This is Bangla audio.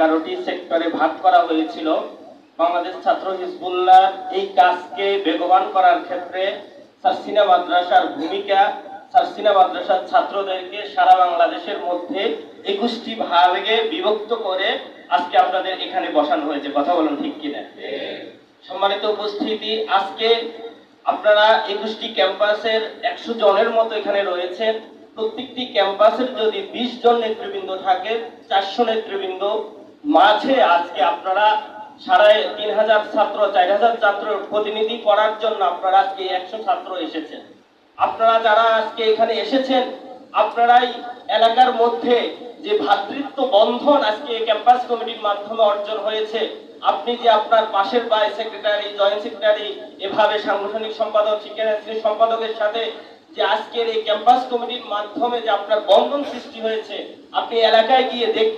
11টি সেক্টরে ভাগ করা হয়েছিল। বাংলাদেশ ছাত্র হিজবুল্লাহ এই কাজকে বেগবান করার ক্ষেত্রে সারসিনা মাদ্রাসার ভূমিকা, সারসিনা মাদ্রাসার ছাত্রদেরকে সারা বাংলাদেশের মধ্যে 21টি ভাগে বিভক্ত করে আজকে আপনাদের এখানে বসানো হয়েছে। কথা বলুন ঠিক কিনা? সম্মানিত উপস্থিতি, আজকে আপনারা 21টি ক্যাম্পাসের 100 জনের মতো এখানে রয়েছেন। প্রত্যেকটি ক্যাম্পাসের যদি 20 জন নেতৃবৃন্দ থাকে, 400 নেতৃবৃন্দ মাঝে আজকে আপনারা 3500 ছাত্র, 4000 ছাত্র প্রতিনিধি করার জন্য আপনারা আজকে 100 ছাত্র এসেছেন। আপনারা যারা আজকে এখানে এসেছেন, আপনারাই এলাকার মধ্যে যে ভ্রাতৃত্ব বন্ধন আজকে ক্যাম্পাস কমিটির মাধ্যমে অর্জন হয়েছে, আপনি যে আপনার পাশের ভাই সেক্রেটারি, জয়েন্ট সেক্রেটারি, এভাবে সাংগঠনিক সম্পাদক, শিক্ষার্থী সম্পাদকের সাথে যে আজকের এই ক্যাম্পাস কমিটির মাধ্যমে যে আপনার বন্ধন সৃষ্টি হয়েছে, আপনি এলাকায় গিয়ে দেখতে